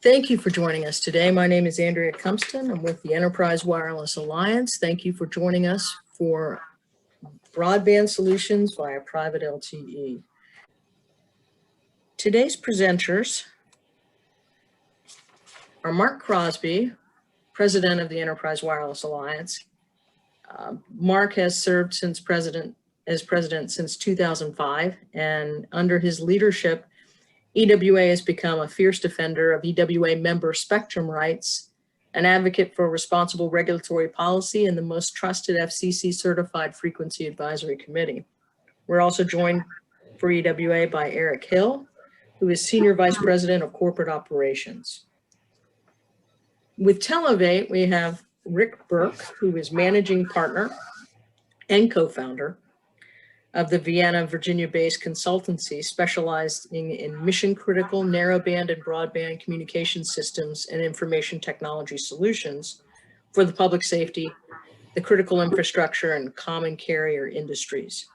Thank you for joining us today. My name is Andrea Cumpston. I'm with the Enterprise Wireless Alliance. Thank you for joining us for broadband solutions via private LTE. Today's presenters are Mark Crosby, President of the Enterprise Wireless Alliance. Mark has served as president since 2005, and under his leadership, EWA has become a fierce defender of EWA member spectrum rights, an advocate for responsible regulatory policy, and the most trusted FCC certified frequency advisory committee. We're also joined for EWA by Eric Hill, who is Senior Vice President of Corporate Operations. With Televate, we have Rick Burke, who is Managing Partner and co-founder of the Vienna, Virginia-based consultancy specializing in mission-critical narrowband and broadband communication systems and information technology solutions for the public safety, the critical infrastructure, and common carrier industries.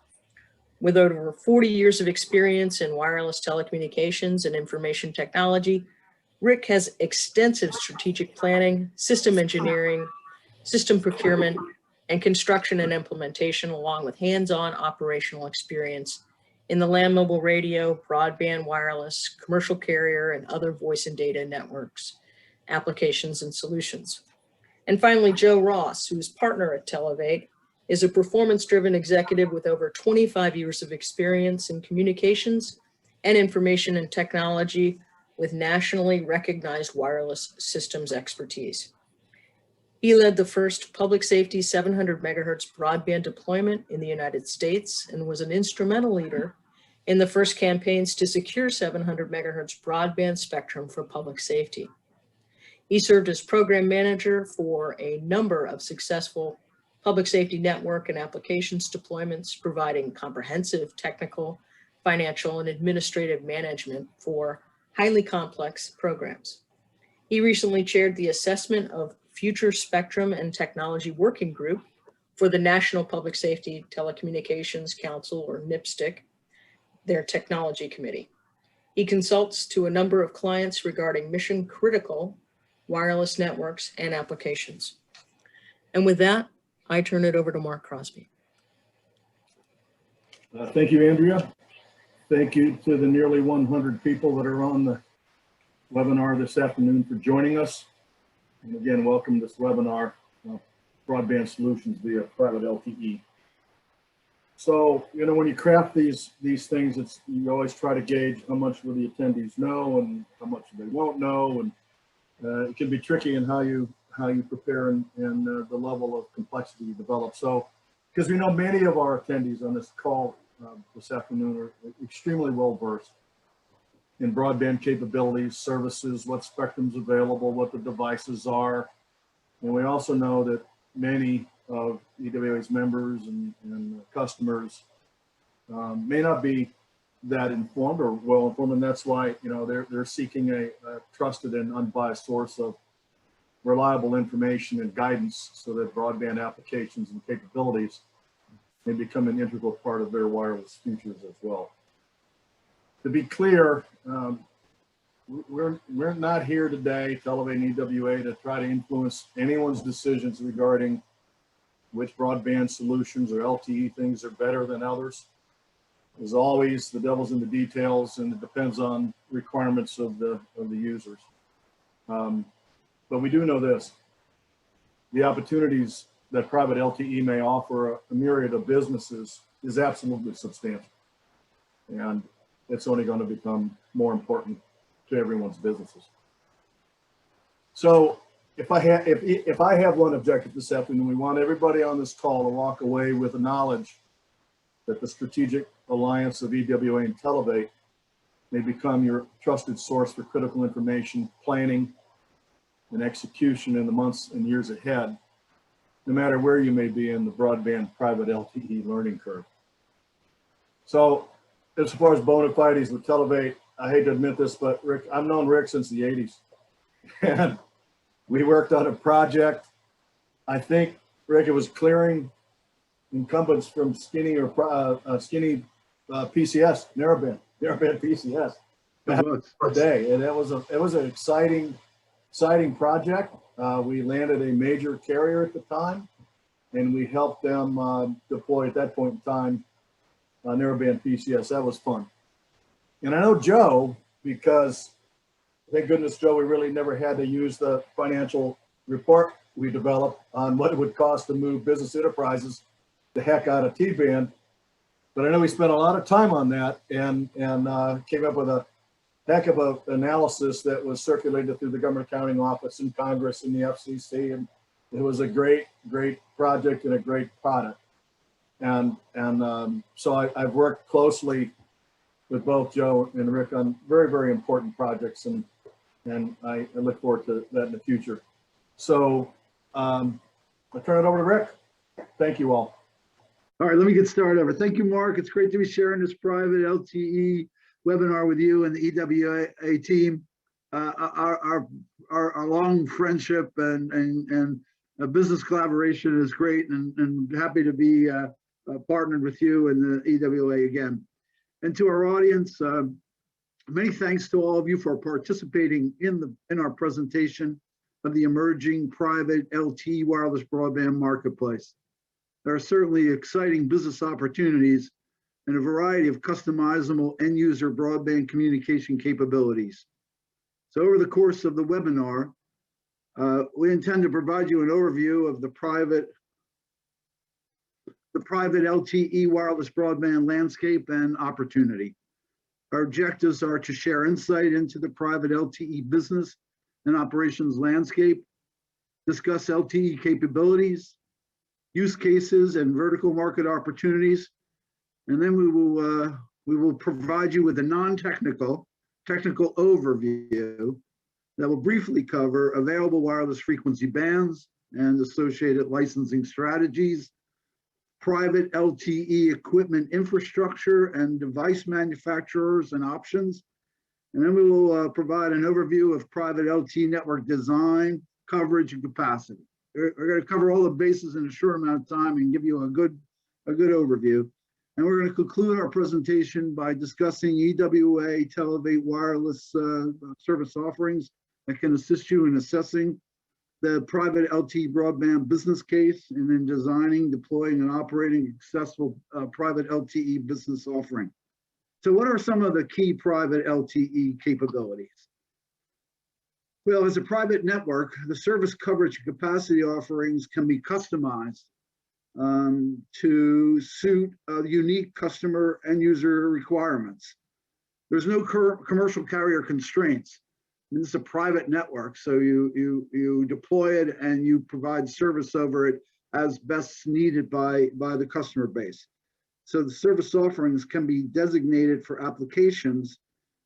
With over 40 years of experience in wireless telecommunications and information technology, Rick has extensive strategic planning, system engineering, system procurement, and construction and implementation, along with hands-on operational experience in the land mobile radio, broadband, wireless, commercial carrier, and other voice and data networks, applications, and solutions. And finally, Joe Ross, who is partner at Televate, is a performance-driven executive with over 25 years of experience in communications and information and technology with nationally recognized wireless systems expertise. He led the first public safety 700 megahertz broadband deployment in the United States and was an instrumental leader in the first campaigns to secure 700 megahertz broadband spectrum for public safety. He served as program manager for a number of successful public safety network and applications deployments, providing comprehensive technical, financial, and administrative management for highly complex programs. He recently chaired the assessment of Future Spectrum and Technology Working Group for the National Public Safety Telecommunications Council, or NIPSTIC, their technology committee. He consults to a number of clients regarding mission-critical wireless networks and applications. And with that, I turn it over to Mark Crosby. Thank you, Andrea. Thank you to the nearly 100 people that are on the webinar this afternoon for joining us. And again, welcome to this webinar, Broadband Solutions via Private LTE. So, when you craft these things, you always try to gauge how much will the attendees know and how much they won't know, and it can be tricky in how you prepare and the level of complexity you develop. So, because we know many of our attendees on this call this afternoon are extremely well versed in broadband capabilities, services, what spectrum's available, what the devices are. And we also know that many of EWA's members and customers may not be that informed or well informed, and that's why they're seeking a trusted and unbiased source of reliable information and guidance so that broadband applications and capabilities may become an integral part of their wireless futures as well. To be clear, we're not here today, Televate and EWA, to try to influence anyone's decisions regarding which broadband solutions or LTE things are better than others. As always, the devil's in the details, and it depends on requirements of the users. But we do know this: the opportunities that private LTE may offer a myriad of businesses is absolutely substantial, and it's only going to become more important to everyone's businesses. So if I have one objective this afternoon, we want everybody on this call to walk away with the knowledge that the strategic alliance of EWA and Televate may become your trusted source for critical information planning and execution in the months and years ahead, no matter where you may be in the broadband private LTE learning curve. So, as far as bona fides with Televate, I hate to admit this, but Rick, I've known Rick since the 80s. And we worked on a project. I think, Rick, it was clearing incumbents from skinny PCS, narrowband PCS. It was. day, and it was an exciting project. We landed a major carrier at the time, and we helped them deploy at that point in time narrowband PCS. That was fun. And I know Joe, because thank goodness, Joe, we really never had to use the financial report we developed on what it would cost to move business enterprises the heck out of T-band. But I know we spent a lot of time on that and came up with a heck of an analysis that was circulated through the Government Accounting Office and Congress and the FCC. And it was a great project and a great product. And so I've worked closely with both Joe and Rick on very important projects, and I look forward to that in the future. So I'll turn it over to Rick. Thank you all. All right, let me get started over. Thank you, Mark. It's great to be sharing this private LTE webinar with you and the EWA team. Our long friendship and business collaboration is great, and happy to be partnered with you and the EWA again. And to our audience, many thanks to all of you for participating in our presentation of the emerging private LTE wireless broadband marketplace. There are certainly exciting business opportunities and a variety of customizable end user broadband communication capabilities. So over the course of the webinar, we intend to provide you an overview of the private LTE wireless broadband landscape and opportunity. Our objectives are to share insight into the private LTE business and operations landscape, discuss LTE capabilities, use cases, and vertical market opportunities, and then we will provide you with a non-technical overview that will briefly cover available wireless frequency bands and associated licensing strategies, private LTE equipment infrastructure and device manufacturers and options. And then we will provide an overview of private LTE network design, coverage, and capacity. We're going to cover all the bases in a short amount of time and give you a good overview. And we're going to conclude our presentation by discussing EWA Televate wireless service offerings that can assist you in assessing the private LTE broadband business case and in designing, deploying, and operating a successful private LTE business offering. So what are some of the key private LTE capabilities? Well, as a private network, the service coverage and capacity offerings can be customized to suit unique customer and user requirements. There's no commercial carrier constraints. I mean, this is a private network, so you deploy it and you provide service over it as best needed by the customer base. So the service offerings can be designated for applications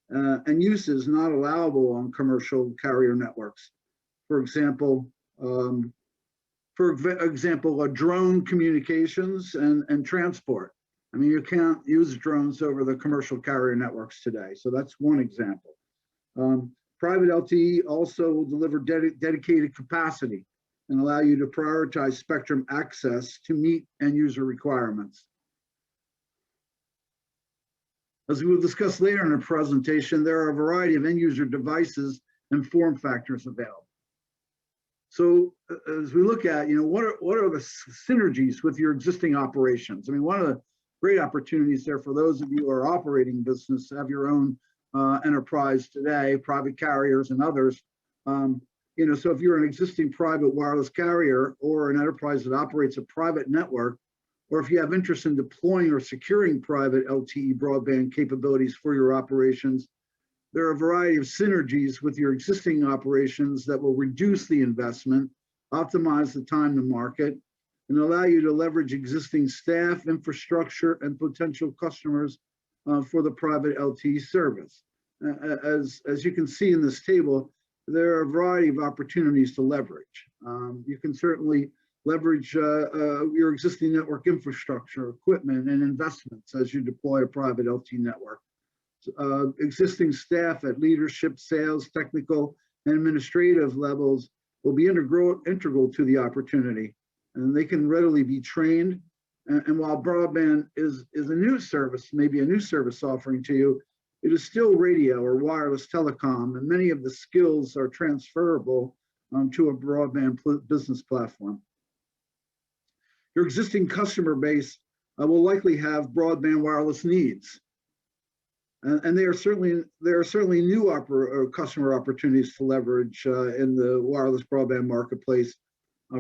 and uses not allowable on commercial carrier networks. For example, drone communications and transport. I mean, you can't use drones over the commercial carrier networks today. So that's one example. Private LTE also will deliver dedicated capacity and allow you to prioritize spectrum access to meet end user requirements. As we will discuss later in the presentation, there are a variety of end user devices and form factors available. So as we look at, what are the synergies with your existing operations? I mean, one of the great opportunities there for those of you who are operating business, have your own enterprise today, private carriers and others. So if you're an existing private wireless carrier or an enterprise that operates a private network, or if you have interest in deploying or securing private LTE broadband capabilities for your operations, there are a variety of synergies with your existing operations that will reduce the investment, optimize the time to market, and allow you to leverage existing staff, infrastructure, and potential customers for the private LTE service. As you can see in this table, there are a variety of opportunities to leverage. You can certainly leverage your existing network infrastructure, equipment, and investments as you deploy a private LTE network. Existing staff at leadership, sales, technical, and administrative levels will be integral to the opportunity, and they can readily be trained. And while broadband is a new service, maybe a new service offering to you, it is still radio or wireless telecom, and many of the skills are transferable to a broadband business platform. Your existing customer base will likely have broadband wireless needs. And there are certainly new customer opportunities to leverage in the wireless broadband marketplace,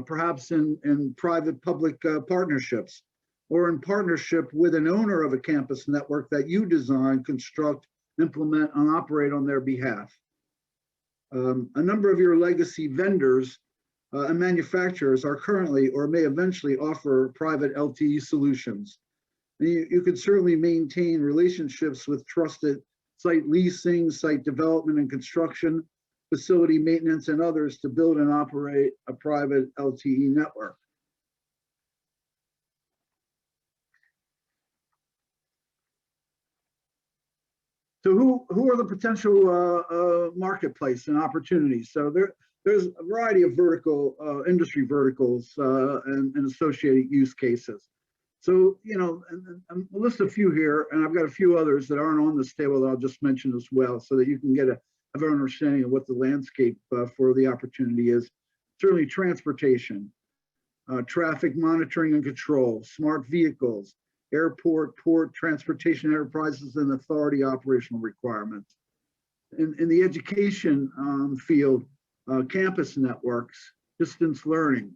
perhaps in private-public partnerships, or in partnership with an owner of a campus network that you design, construct, implement, and operate on their behalf. A number of your legacy vendors and manufacturers are currently or may eventually offer private LTE solutions. And you can certainly maintain relationships with trusted site leasing, site development and construction, facility maintenance, and others to build and operate a private LTE network. So who are the potential marketplace and opportunities? So there's a variety of industry verticals and associated use cases. So, I'll list a few here, and I've got a few others that aren't on this table that I'll just mention as well, so that you can have an understanding of what the landscape for the opportunity is. Certainly transportation, traffic monitoring and control, smart vehicles, airport, port, transportation enterprises, and authority operational requirements. In the education field, campus networks, distance learning.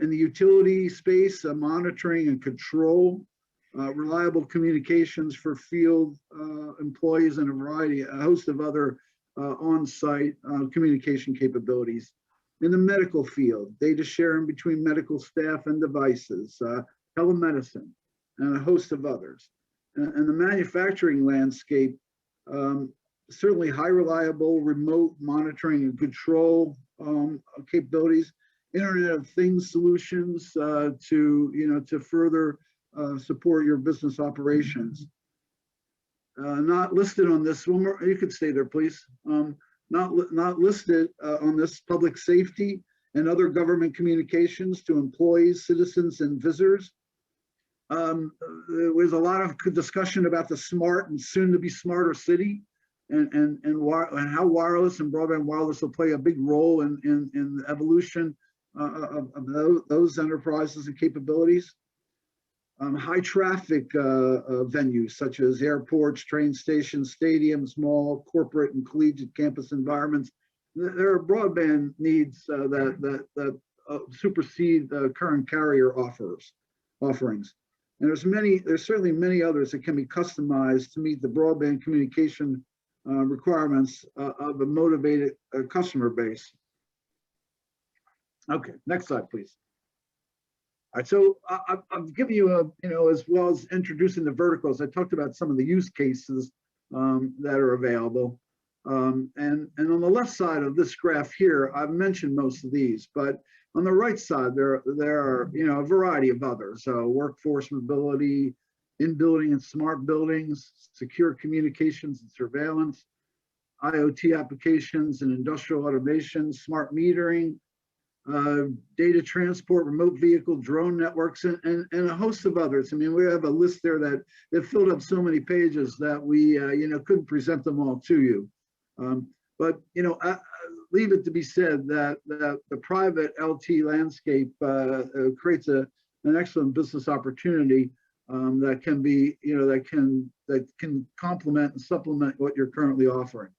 In the utility space, monitoring and control, reliable communications for field employees, and a host of other on-site communication capabilities. In the medical field, data sharing between medical staff and devices, telemedicine, and a host of others. And the manufacturing landscape, certainly high reliable remote monitoring and control capabilities, Internet of Things solutions to further support your business operations. Not listed on this one, you could stay there, please. Not listed on this, public safety and other government communications to employees, citizens, and visitors. There was a lot of discussion about the smart and soon to be smarter city, and how wireless and broadband wireless will play a big role in the evolution of those enterprises and capabilities. High traffic venues such as airports, train stations, stadiums, mall, corporate and collegiate campus environments. There are broadband needs that supersede current carrier offerings. And there's certainly many others that can be customized to meet the broadband communication requirements of a motivated customer base. Okay, next slide, please. All right, so I've given you as well as introducing the verticals, I talked about some of the use cases that are available. And on the left side of this graph here, I've mentioned most of these, but on the right side, there are a variety of others. Workforce mobility, in-building and smart buildings, secure communications and surveillance, IoT applications and industrial automation, smart metering, data transport, remote vehicle, drone networks, and a host of others. I mean, we have a list there that filled up so many pages that we couldn't present them all to you. But leave it to be said that the private LT landscape creates an excellent business opportunity that can be that can complement and supplement what you're currently offering.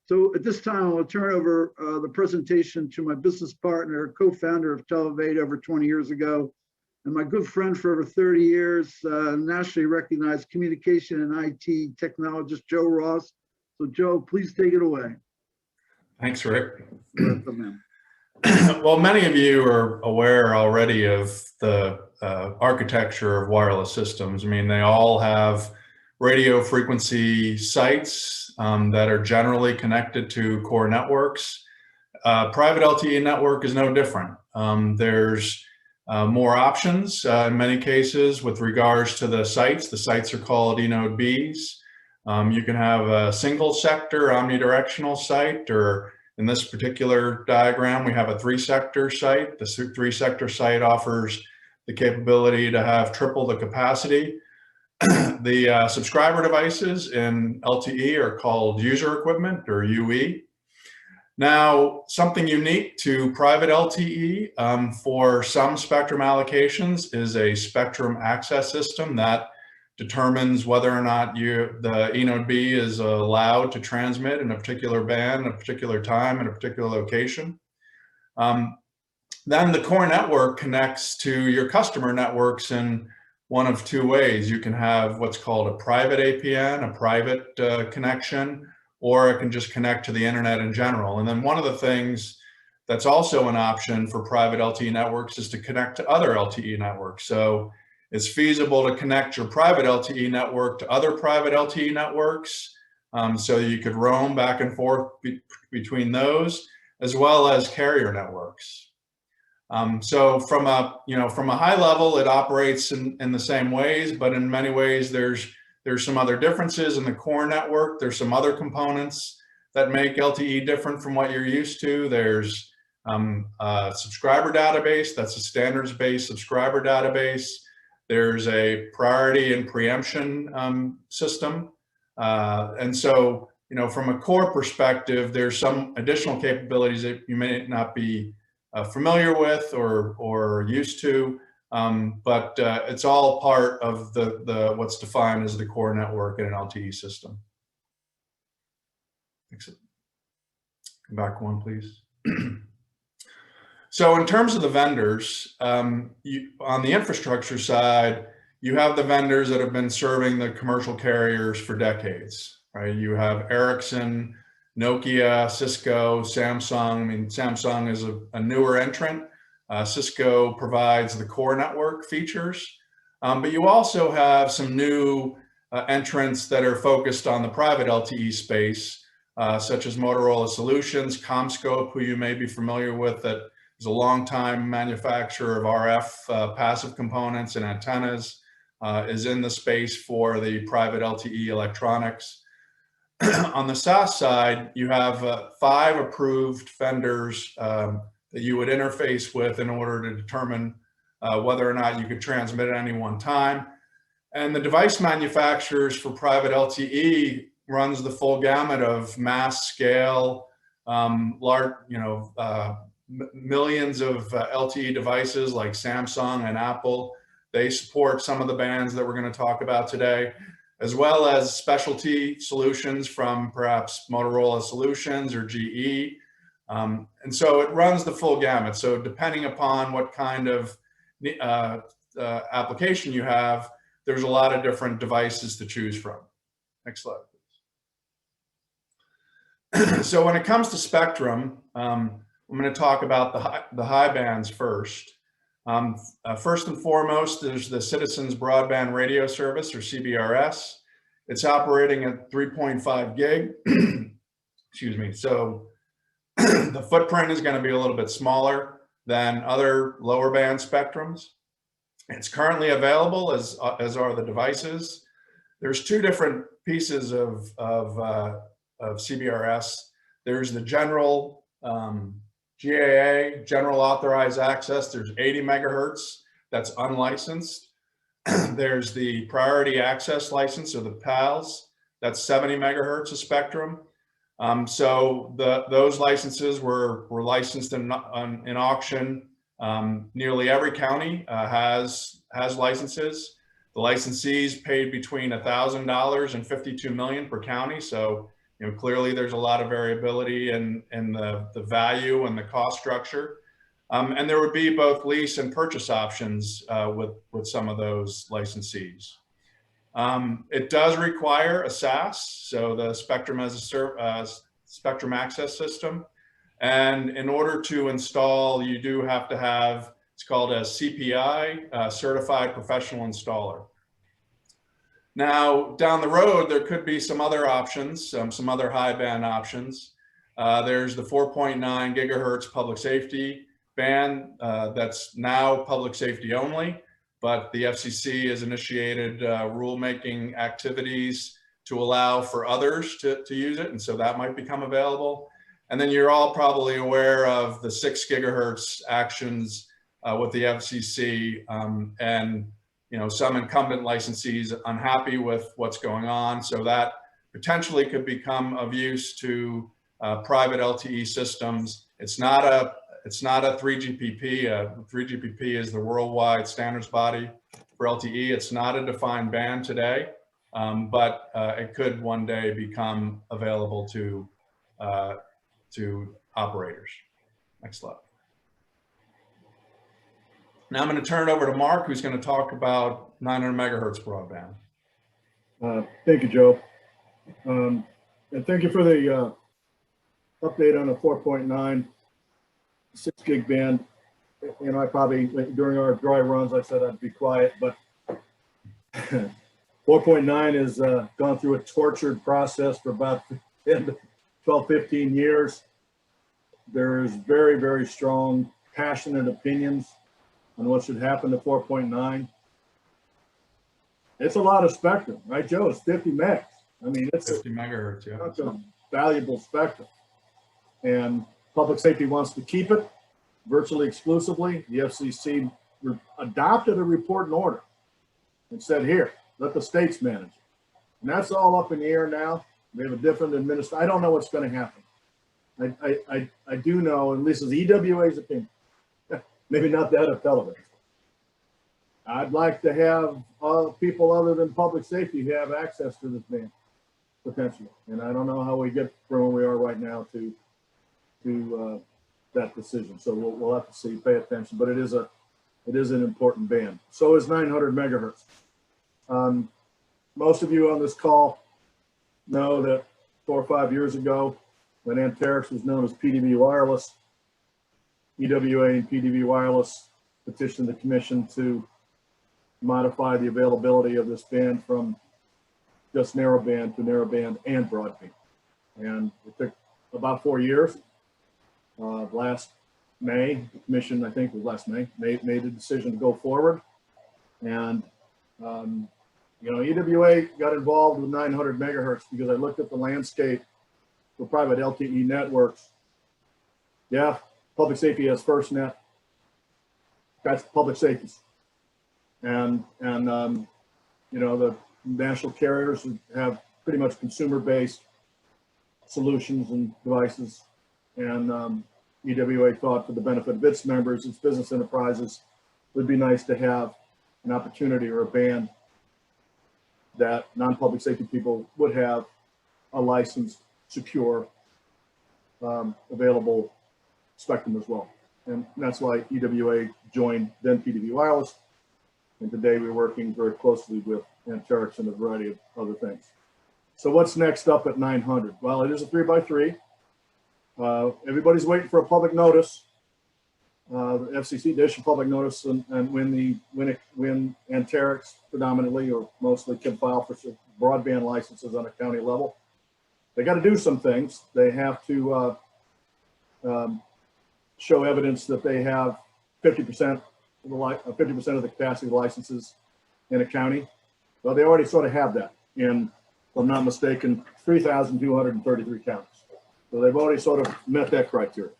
So at this time, I'll turn over the presentation to my business partner, co-founder of Televate over 20 years ago, and my good friend for over 30 years, nationally recognized communication and IT technologist, Joe Ross. So Joe, please take it away. Thanks, Rick. Welcome, Well, many of you are aware already of the architecture of wireless systems. I mean, they all have radio frequency sites that are generally connected to core networks. Private LTE network is no different. There's more options in many cases with regards to the sites. The sites are called eNode Bs. You can have a single sector omnidirectional site, or in this particular diagram, we have a 3-sector site. The 3-sector site offers the capability to have triple the capacity. The subscriber devices in LTE are called user equipment, or UE. Now, something unique to private LTE for some spectrum allocations is a spectrum access system that determines whether or not the eNode B is allowed to transmit in a particular band, a particular time, in a particular location. Then the core network connects to your customer networks in one of two ways. You can have what's called a private APN, a private connection, or it can just connect to the internet in general. And then one of the things that's also an option for private LTE networks is to connect to other LTE networks. So it's feasible to connect your private LTE network to other private LTE networks, so you could roam back and forth between those, as well as carrier networks. So from a high level, it operates in the same ways, but in many ways there's some other differences in the core network. There's some other components that make LTE different from what you're used to. There's a subscriber database, that's a standards-based subscriber database. There's a priority and preemption system. And so, from a core perspective, there's some additional capabilities that you may not be familiar with or used to, but it's all part of the what's defined as the core network in an LTE system. Come back one, please. So in terms of the vendors, on the infrastructure side, you have the vendors that have been serving the commercial carriers for decades, right? You have Ericsson, Nokia, Cisco, Samsung. I mean, Samsung is a newer entrant. Cisco provides the core network features, but you also have some new entrants that are focused on the private LTE space, such as Motorola Solutions, CommScope, who you may be familiar with, that is a longtime manufacturer of RF passive components and antennas, is in the space for the private LTE electronics. On the SAS side, you have 5 approved vendors that you would interface with in order to determine whether or not you could transmit at any one time. And the device manufacturers for private LTE runs the full gamut of mass scale, large, millions of LTE devices like Samsung and Apple. They support some of the bands that we're going to talk about today, as well as specialty solutions from perhaps Motorola Solutions or GE. And so it runs the full gamut. So depending upon what kind of application you have, there's a lot of different devices to choose from. Next slide, please. So when it comes to spectrum, I'm going to talk about the high bands first. First and foremost, there's the Citizens Broadband Radio Service, or CBRS. It's operating at 3.5 gig. Excuse me. So the footprint is going to be a little bit smaller than other lower band spectrums. It's currently available, as are the devices. There's 2 different pieces of CBRS. There's the general GAA, general authorized access. There's 80 megahertz, that's unlicensed. There's the priority access license, or the PALs, that's 70 megahertz of spectrum. So those licenses were licensed in auction. Nearly every county has licenses. The licensees paid between $1,000 and $52 million per county. So clearly there's a lot of variability in the value and the cost structure. And there would be both lease and purchase options with some of those licensees. It does require a SAS, so the Spectrum Spectrum Access System. And in order to install, you do have to have, it's called a CPI, Certified Professional Installer. Now, down the road, there could be some other options, some other high band options. There's the 4.9 gigahertz public safety band that's now public safety only, but the FCC has initiated rulemaking activities to allow for others to use it, and so that might become available. And then you're all probably aware of the 6 gigahertz actions with the FCC, and some incumbent licensees unhappy with what's going on. So that potentially could become of use to private LTE systems. It's not a 3GPP. 3GPP is the worldwide standards body for LTE. It's not a defined band today, but it could one day become available to operators. Next slide. Now I'm going to turn it over to Mark, who's going to talk about 900 megahertz broadband. Thank you, Joe. And thank you for the update on the 4.9 6 gig band. I probably, during our dry runs, I said I'd be quiet, but 4.9 has gone through a tortured process for about 12, 15 years. There's very, very strong, passionate opinions on what should happen to 4.9. It's a lot of spectrum, right, Joe? It's 50 megs. I mean, it's 50 megahertz, yeah. That's a valuable spectrum. And public safety wants to keep it virtually exclusively. The FCC adopted a report and order and said, here, let the states manage it. And that's all up in the air now. We have a different administration. I don't know what's going to happen. I do know, and this is EWA's opinion, maybe not that of television. I'd like to have people other than public safety have access to this band, potentially. And I don't know how we get from where we are right now to that decision. So we'll have to see, pay attention. But it is an important band. So is 900 megahertz. Most of you on this call know that 4 or 5 years ago, when Anterix was known as PDV Wireless, EWA and PDV Wireless petitioned the commission to modify the availability of this band from just narrowband to narrowband and broadband. And it took about 4 years. Last May, the commission, I think it was last May, made a decision to go forward. And, EWA got involved with 900 megahertz because I looked at the landscape for private LTE networks. Yeah, public safety has FirstNet. That's public safety. And the national carriers have pretty much consumer-based solutions and devices. And EWA thought for the benefit of its members, its business enterprises, it would be nice to have an opportunity or a band that non-public safety people would have a licensed, secure, available spectrum as well. And that's why EWA joined then PDV Wireless. And today we're working very closely with Anterix and a variety of other things. So what's next up at 900? Well, it is a 3x3. Everybody's waiting for a public notice. The FCC issued public notice, and when Anterix predominantly or mostly can file for broadband licenses on a county level, they got to do some things. They have to show evidence that they have 50% of the capacity of the licenses in a county. Well, they already sort of have that in, if I'm not mistaken, 3,233 counties. So they've already sort of met that criteria.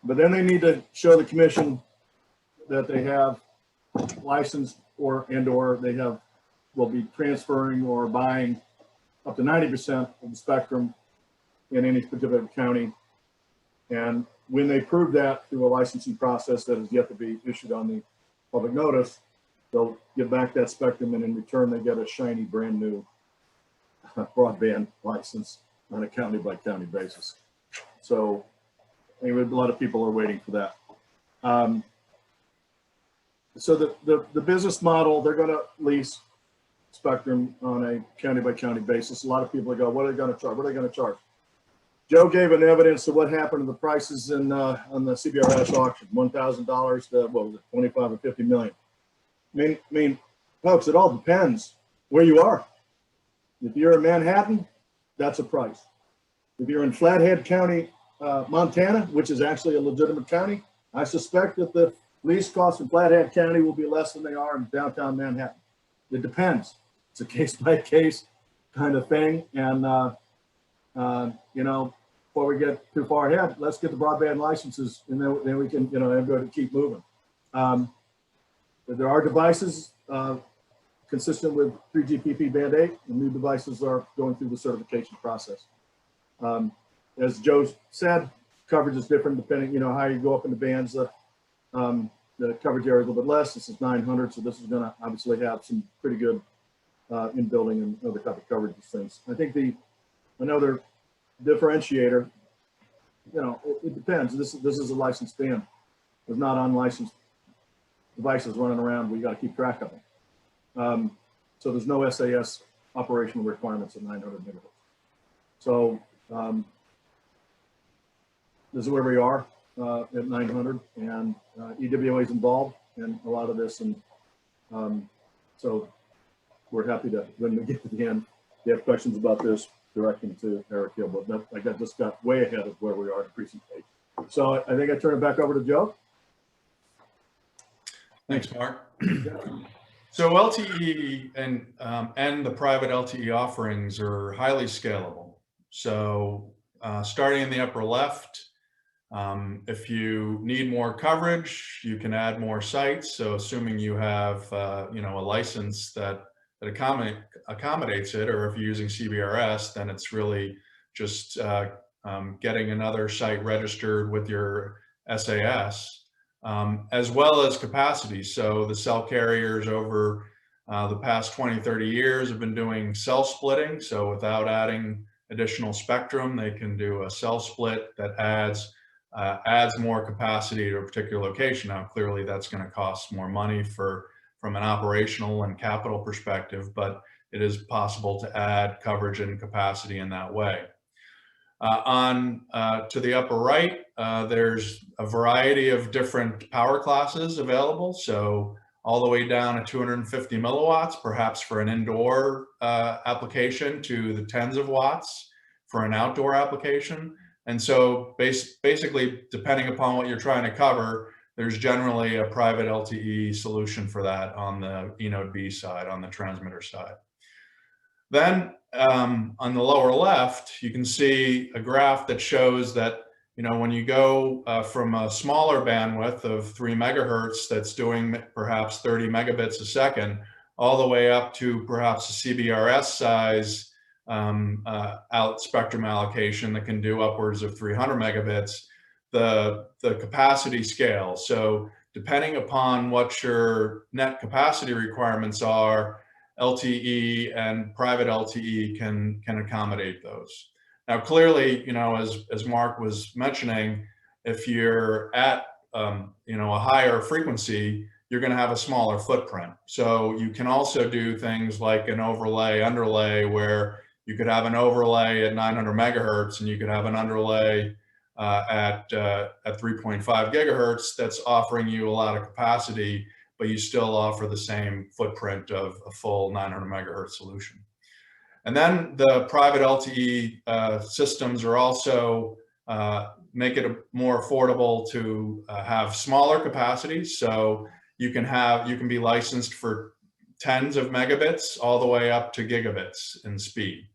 But then they need to show the commission that they have licensed or they will be transferring or buying up to 90% of the spectrum in any particular county. And when they prove that through a licensing process that is yet to be issued on the public notice, they'll give back that spectrum, and in return they get a shiny brand new broadband license on a county by county basis. So anyway, a lot of people are waiting for that. So the business model, they're going to lease spectrum on a county by county basis. A lot of people go, what are they going to charge? What are they going to charge? Joe gave an evidence of what happened to the prices in on the CBRS auction, $1,000 to what was it, 25 or 50 million. I mean, folks, it all depends where you are. If you're in Manhattan, that's a price. If you're in Flathead County, Montana, which is actually a legitimate county, I suspect that the lease costs in Flathead County will be less than they are in downtown Manhattan. It depends. It's a case by case kind of thing. And, before we get too far ahead, let's get the broadband licenses, and then we can, everybody keep moving. There are devices consistent with 3GPP Band 8, the new devices are going through the certification process. As Joe said, coverage is different depending, how you go up in the bands. The coverage area is a little bit less. This is 900, so this is going to obviously have some pretty good in-building and other type of coverage things. I think another differentiator, it depends. This is a licensed band. There's not unlicensed devices running around. We got to keep track of them. So there's no SAS operational requirements at 900 megahertz. So this is where we are at 900, and EWA is involved in a lot of this, and so we're happy to, when we get to the end, if you have questions about this, direct them to Eric Hill, but I just got way ahead of where we are in the presentation. So I think I turn it back over to Joe. Thanks, Mark. So LTE and the private LTE offerings are highly scalable. So starting in the upper left, if you need more coverage, you can add more sites. So assuming you have a license that accommodates it, or if you're using CBRS, then it's really just getting another site registered with your SAS, as well as capacity. So the cell carriers over the past 20, 30 years have been doing cell splitting. So without adding additional spectrum, they can do a cell split that adds more capacity to a particular location. Now, clearly that's going to cost more money from an operational and capital perspective, but it is possible to add coverage and capacity in that way. To the upper right, there's a variety of different power classes available. So all the way down to 250 milliwatts, perhaps for an indoor application, to the tens of watts for an outdoor application. And so basically, depending upon what you're trying to cover, there's generally a private LTE solution for that on the eNode B side, on the transmitter side. Then on the lower left, you can see a graph that shows that when you go from a smaller bandwidth of 3 megahertz that's doing perhaps 30 megabits a second, all the way up to perhaps a CBRS size out spectrum allocation that can do upwards of 300 megabits, the capacity scale. So depending upon what your net capacity requirements are, LTE and private LTE can accommodate those. Now, clearly, as Mark was mentioning, if you're at a higher frequency, you're going to have a smaller footprint. So you can also do things like an overlay, underlay, where you could have an overlay at 900 megahertz, and you could have an underlay at 3.5 gigahertz that's offering you a lot of capacity, but you still offer the same footprint of a full 900 megahertz solution. And then the private LTE systems are also make it more affordable to have smaller capacities. So you can be licensed for tens of megabits all the way up to gigabits in speed.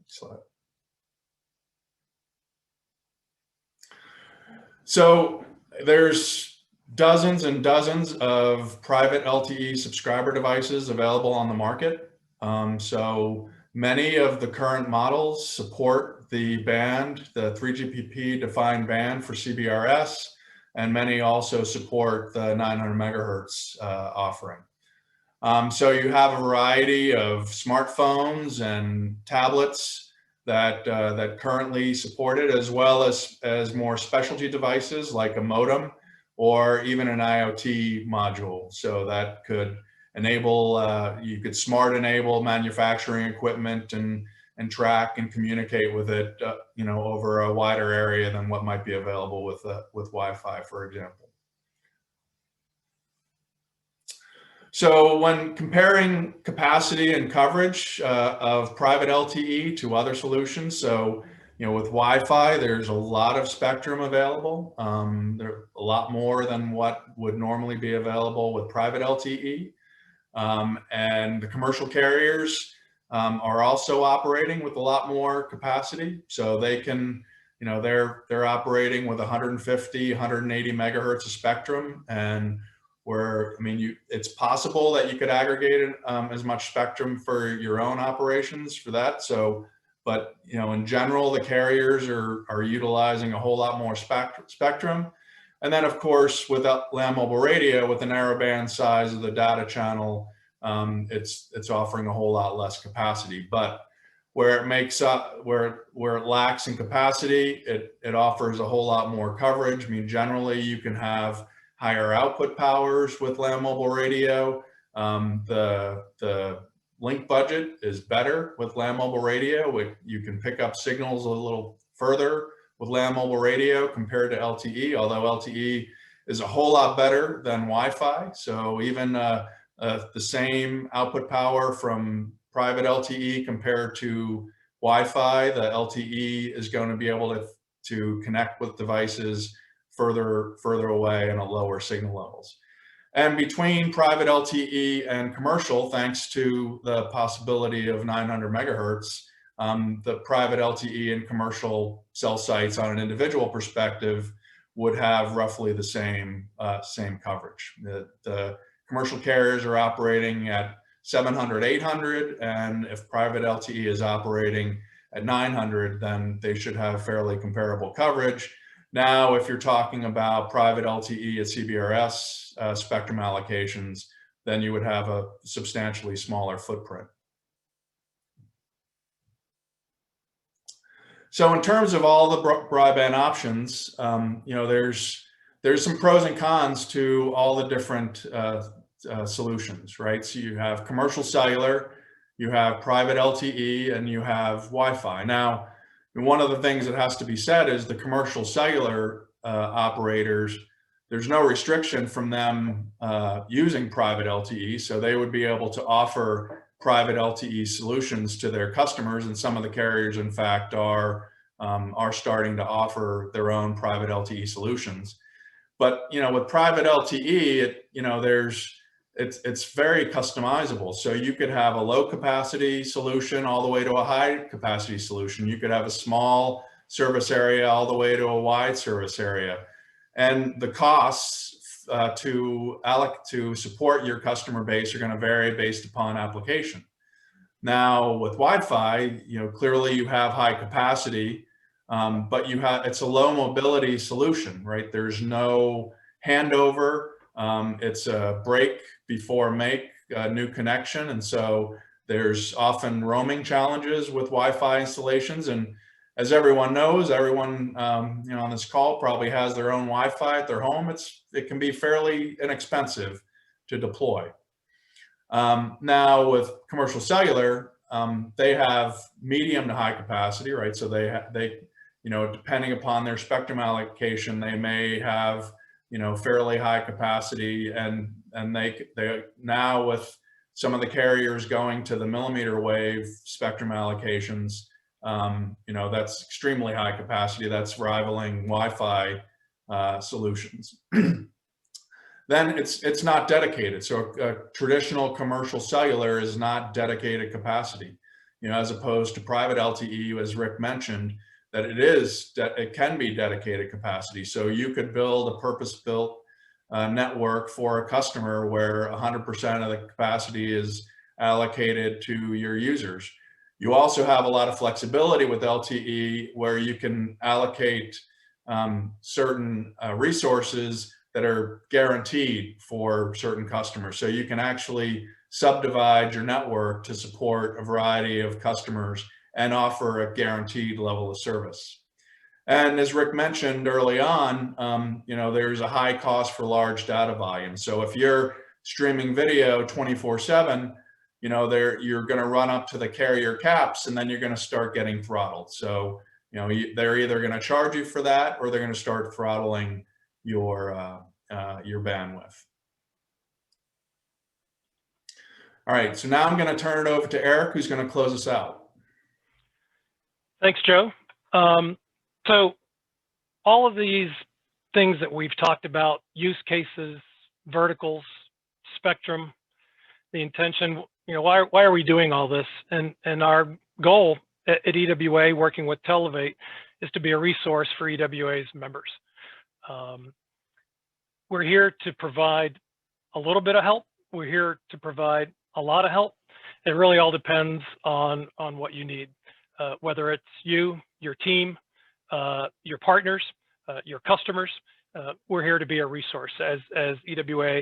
Slide. So there's dozens and dozens of private LTE subscriber devices available on the market. So many of the current models support the band, the 3GPP defined band for CBRS, and many also support the 900 megahertz offering. So you have a variety of smartphones and tablets that currently support it, as well as more specialty devices like a modem or even an IoT module. So that could enable, you could smart enable manufacturing equipment and track and communicate with it, over a wider area than what might be available with Wi-Fi, for example. So when comparing capacity and coverage of private LTE to other solutions, so with Wi-Fi, there's a lot of spectrum available. There a lot more than what would normally be available with private LTE. And the commercial carriers are also operating with a lot more capacity. So they can, they're operating with 150, 180 megahertz of spectrum. And where, I mean, it's possible that you could aggregate as much spectrum for your own operations for that. So, but, you know, in general, the carriers are utilizing a whole lot more spectrum. And then, of course, with land mobile radio, with the narrowband size of the data channel, it's offering a whole lot less capacity. But where it makes up, where it lacks in capacity, it offers a whole lot more coverage. I mean, generally, you can have higher output powers with land mobile radio. The link budget is better with land mobile radio. You can pick up signals a little further with land mobile radio compared to LTE, although LTE is a whole lot better than Wi-Fi. So even the same output power from private LTE compared to Wi-Fi, the LTE is going to be able to connect with devices further away and at lower signal levels. And between private LTE and commercial, thanks to the possibility of 900 megahertz, the private LTE and commercial cell sites on an individual perspective would have roughly the same coverage. The commercial carriers are operating at 700, 800, and if private LTE is operating at 900, then they should have fairly comparable coverage. Now, if you're talking about private LTE at CBRS spectrum allocations, then you would have a substantially smaller footprint. So in terms of all the broadband options, you know, there's some pros and cons to all the different solutions, right? So you have commercial cellular, you have private LTE, and you have Wi-Fi. Now, one of the things that has to be said is the commercial cellular operators, there's no restriction from them using private LTE, so they would be able to offer private LTE solutions to their customers, and some of the carriers, in fact, are starting to offer their own private LTE solutions. But you know, with private LTE, it's very customizable. So you could have a low capacity solution all the way to a high capacity solution. You could have a small service area all the way to a wide service area, and the costs to support your customer base are going to vary based upon application. Now with Wi-Fi, you know, clearly you have high capacity, but it's a low mobility solution, right? There's no handover. It's a break before make a new connection. And so there's often roaming challenges with Wi-Fi installations. And as everyone knows, everyone you know, on this call probably has their own Wi-Fi at their home. It can be fairly inexpensive to deploy. Now with commercial cellular, they have medium to high capacity, right? So they you know, depending upon their spectrum allocation, they may have, you know, fairly high capacity, and they now with some of the carriers going to the millimeter wave spectrum allocations, you know, that's extremely high capacity. That's rivaling Wi-Fi solutions. Then it's not dedicated. So a traditional commercial cellular is not dedicated capacity, you know, as opposed to private LTE, as Rick mentioned, that it can be dedicated capacity. So you could build a purpose-built network for a customer where 100% of the capacity is allocated to your users. You also have a lot of flexibility with LTE where you can allocate certain resources that are guaranteed for certain customers. So you can actually subdivide your network to support a variety of customers and offer a guaranteed level of service. And as Rick mentioned early on, you know, there's a high cost for large data volume. So if you're streaming video 24/7, you know, you're going to run up to the carrier caps, and then you're going to start getting throttled. So, you know, they're either going to charge you for that, or they're going to start throttling your bandwidth. All right, so now I'm going to turn it over to Eric, who's going to close us out. Thanks, Joe. So all of these things that we've talked about, use cases, verticals, spectrum, the intention, you know, why are we doing all this? And our goal at EWA, working with Televate, is to be a resource for EWA's members. We're here to provide a little bit of help. We're here to provide a lot of help. It really all depends on what you need, whether it's you, your team, your partners, your customers. We're here to be a resource, as EWA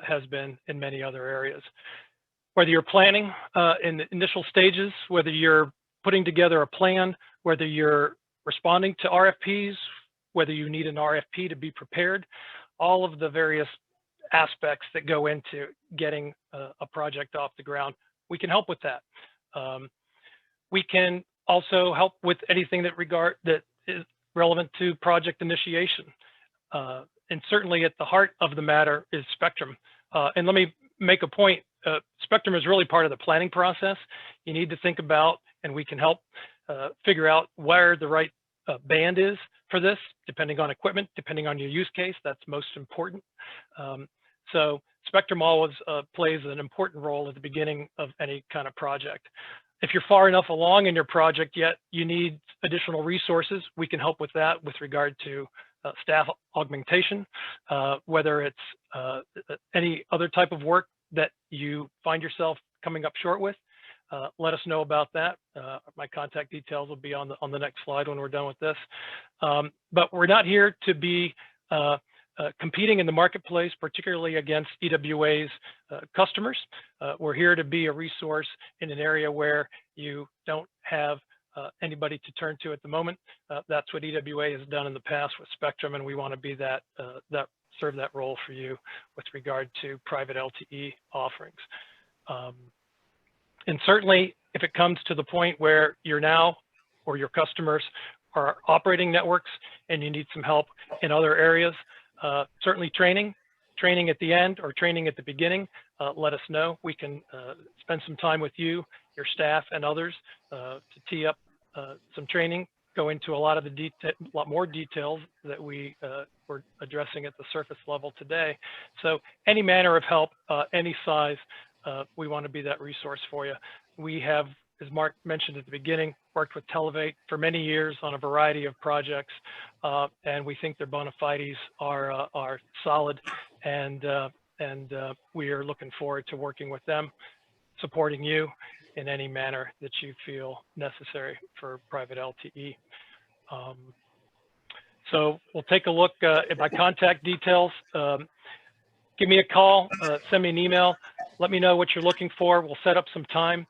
has been in many other areas. Whether you're planning in the initial stages, whether you're putting together a plan, whether you're responding to RFPs, whether you need an RFP to be prepared, all of the various aspects that go into getting a project off the ground, we can help with that. We can also help with anything that is relevant to project initiation. And certainly at the heart of the matter is spectrum. And let me make a point, spectrum is really part of the planning process. You need to think about, and we can help figure out where the right band is for this, depending on equipment, depending on your use case. That's most important. So spectrum always plays an important role at the beginning of any kind of project. If you're far enough along in your project yet you need additional resources, we can help with that with regard to staff augmentation, whether it's any other type of work that you find yourself coming up short with. Let us know about that. My contact details will be on the next slide when we're done with this. But we're not here to be competing in the marketplace, particularly against EWA's customers. We're here to be a resource in an area where you don't have anybody to turn to at the moment. That's what EWA has done in the past with Spectrum, and we want to be that serve that role for you with regard to private LTE offerings. And certainly, if it comes to the point where you're now or your customers are operating networks and you need some help in other areas, certainly training at the end or training at the beginning, let us know. We can spend some time with you, your staff, and others to tee up some training, go into a lot more details that we were addressing at the surface level today. So any manner of help, any size, we want to be that resource for you. We have, as Mark mentioned at the beginning, worked with Televate for many years on a variety of projects, and we think their bona fides are solid, and we are looking forward to working with them, supporting you in any manner that you feel necessary for private LTE. So we'll take a look at my contact details. Give me a call, send me an email, let me know what you're looking for. We'll set up some time.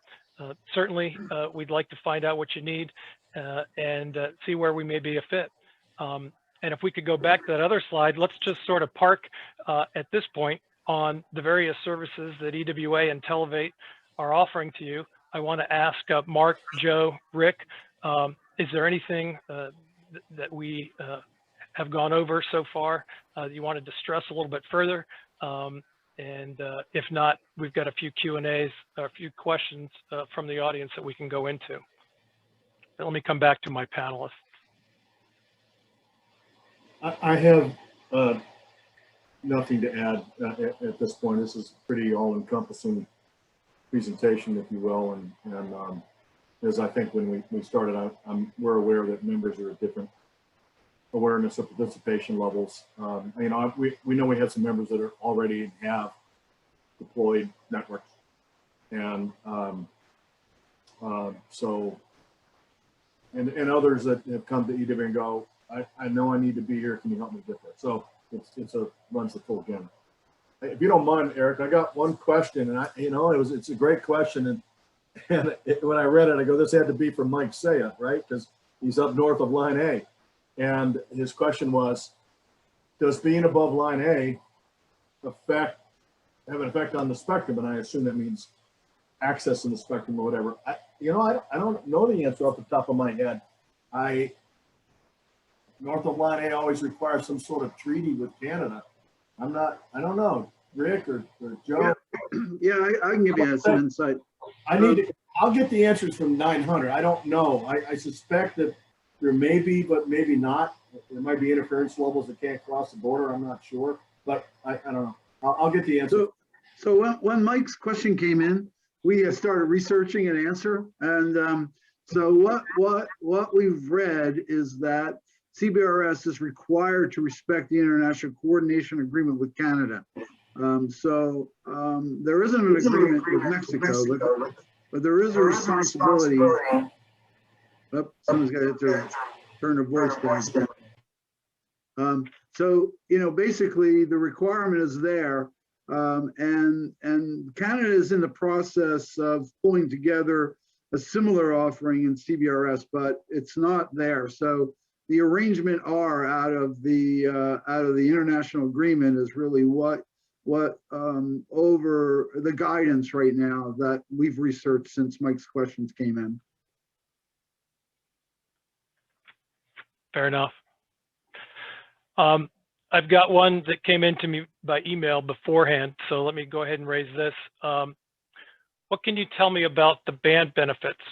Certainly, we'd like to find out what you need and see where we may be a fit. And if we could go back to that other slide, let's just sort of park at this point on the various services that EWA and Televate are offering to you. I want to ask Mark, Joe, Rick, is there anything that we have gone over so far that you wanted to stress a little bit further? And if not, we've got a few Q&As, a few questions from the audience that we can go into. But let me come back to my panelists. I have nothing to add at this point. This is pretty all-encompassing presentation, if you will, and as I think when we started out, we're aware that members are at different awareness of participation levels. You know, we know we have some members that are already have deployed networks, and so and others that have come to EWA and go, I know I need to be here. Can you help me get there? So it's runs the full gamut. If you don't mind, Eric, I got one question, and it's a great question, and when I read it, I go, this had to be from Mike Saya, right? Because he's up north of Line A. And his question was, does being above Line A have an effect on the spectrum? And I assume that means accessing the spectrum or whatever. I don't know the answer off the top of my head. North of Line A always requires some sort of treaty with Canada. I don't know, Rick or Joe. Yeah, I can give you some insight. I'll get the answers from 900. I don't know. I suspect that there may be, but maybe not. There might be interference levels that can't cross the border. I'm not sure, but I don't know. I'll get the answer. So when Mike's question came in, we started researching an answer, and so what we've read is that CBRS is required to respect the international coordination agreement with Canada. There isn't an agreement with Mexico, but there is a responsibility. Oh, someone's got to turn their voice down. So, basically the requirement is there. And Canada is in the process of pulling together a similar offering in CBRS, but it's not there. So the arrangement R out of the international agreement is really what over the guidance right now that we've researched since Mike's questions came in. Fair enough. I've got one that came into me by email beforehand, so let me go ahead and raise this. What can you tell me about the band benefits,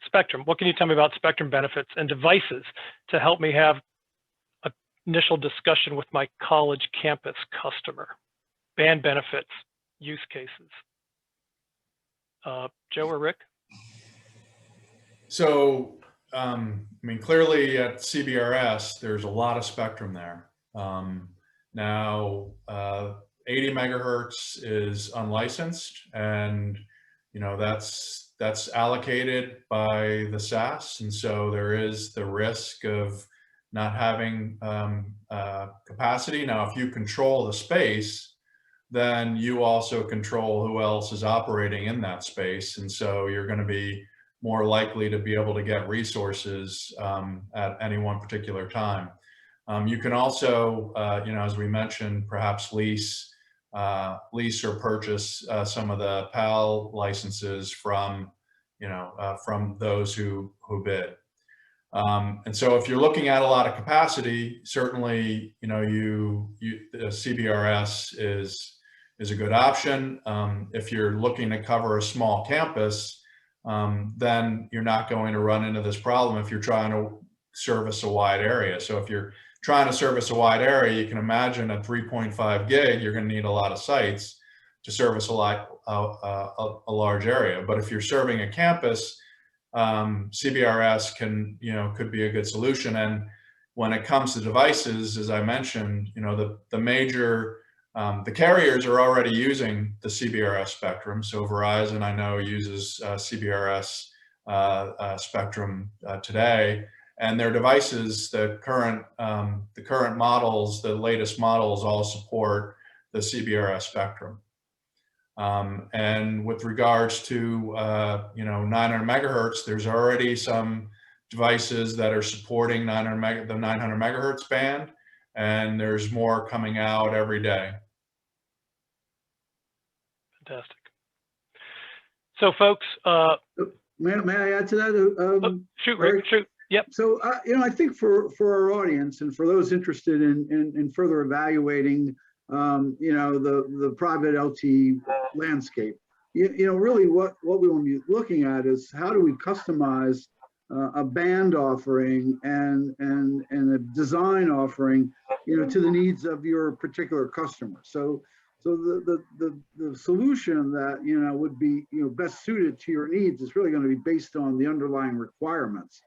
spectrum? What can you tell me about spectrum benefits and devices to help me have an initial discussion with my college campus customer? Band benefits, use cases. Joe or Rick? So, I mean, clearly at CBRS, there's a lot of spectrum there. Now, 80 megahertz is unlicensed, and that's allocated by the SAS, and so there is the risk of not having capacity. Now, if you control the space, then you also control who else is operating in that space, and so you're going to be more likely to be able to get resources at any one particular time. You can also, as we mentioned, perhaps lease or purchase some of the PAL licenses from those who bid. And so if you're looking at a lot of capacity, certainly, the CBRS is a good option. If you're looking to cover a small campus, then you're not going to run into this problem if you're trying to service a wide area. So if you're trying to service a wide area, you can imagine at 3.5 gig, you're going to need a lot of sites to service a large area. But if you're serving a campus, CBRS could be a good solution. And when it comes to devices, as I mentioned, the major the carriers are already using the CBRS spectrum. So Verizon, I know, uses CBRS spectrum today, and their devices, the current models, the latest models, all support the CBRS spectrum. And with regards to 900 megahertz, there's already some devices that are supporting the 900 megahertz band, and there's more coming out every day. Fantastic. So, folks, may I add to that? Shoot, Rick, shoot. Yep. So, I think for our audience and for those interested in further evaluating, the private LTE landscape, really what we want to be looking at is how do we customize a band offering and a design offering, to the needs of your particular customer. So the solution that would be best suited to your needs is really going to be based on the underlying requirements.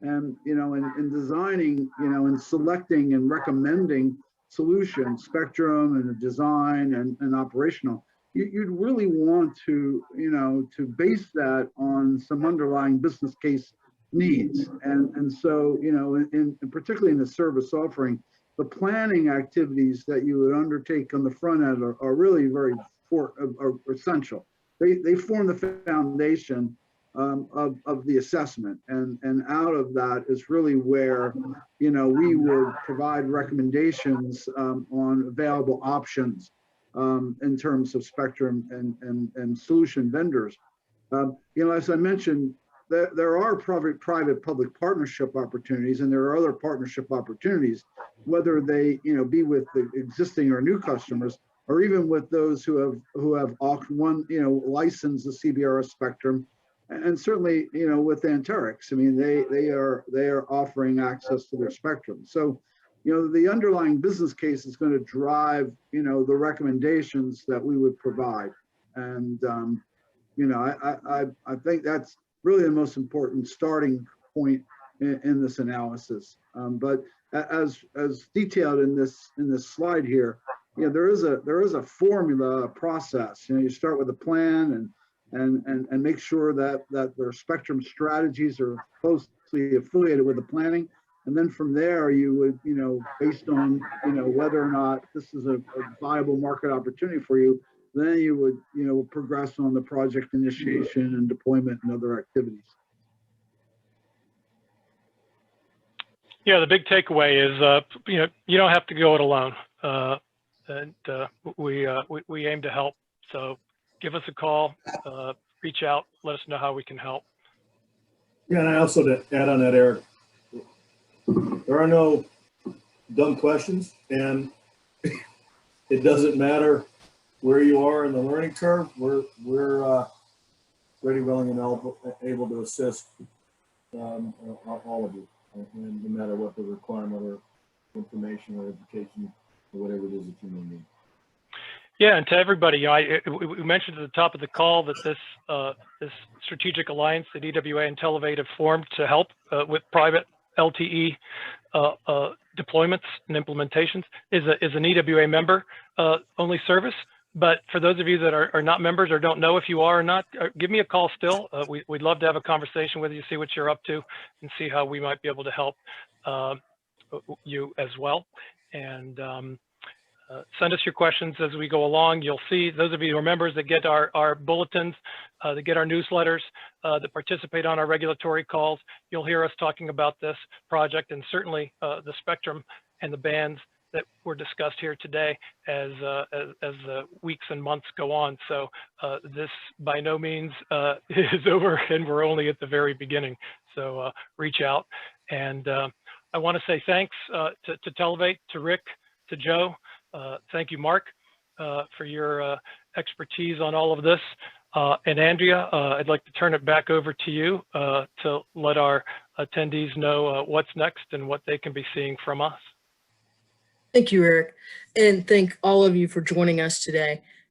And in designing, in selecting and recommending solutions, spectrum and design and operational, you'd really want to to base that on some underlying business case needs. And so particularly in the service offering, the planning activities that you would undertake on the front end are really very essential. They form the foundation of the assessment, and out of that is really where we would provide recommendations on available options in terms of spectrum and solution vendors. As I mentioned, there are private-public partnership opportunities, and there are other partnership opportunities, whether they be with the existing or new customers, or even with those who have licensed the CBRS spectrum, and certainly with Anterix. I mean, they are offering access to their spectrum. So the underlying business case is going to drive the recommendations that we would provide, and I think that's really the most important starting point in this analysis. But as detailed in this slide here, you know, there is a formula, a process. You know, you start with a plan and make sure that their spectrum strategies are closely affiliated with the planning. And then from there, you would, you know, based on, you know, whether or not this is a viable market opportunity for you, then you would, you know, progress on the project initiation and deployment and other activities. Yeah, the big takeaway is, you know, you don't have to go it alone. We aim to help. So give us a call, reach out, let us know how we can help. Yeah, and I also to add on that, Eric, there are no dumb questions, and it doesn't matter where you are in the learning curve. We're ready, willing, and able to assist all of you, and no matter what the requirement or information or education or whatever it is that you may need. Yeah, and to everybody, you know, we mentioned at the top of the call that this strategic alliance that EWA and Televate have formed to help with private LTE deployments and implementations is an EWA member only service. But for those of you that are not members or don't know if you are or not, give me a call still. We'd love to have a conversation with you, see what you're up to, and see how we might be able to help you as well. And send us your questions as we go along. You'll see, those of you who are members that get our bulletins, that get our newsletters, that participate on our regulatory calls, you'll hear us talking about this project, and certainly the spectrum and the bands that were discussed here today as the weeks and months go on. So this by no means is over, and we're only at the very beginning. So reach out. And I want to say thanks to Televate, to Rick, to Joe. Thank you, Mark, for your expertise on all of this. And Andrea, I'd like to turn it back over to you to let our attendees know what's next and what they can be seeing from us. Thank you, Eric. And thank all of you for joining us today.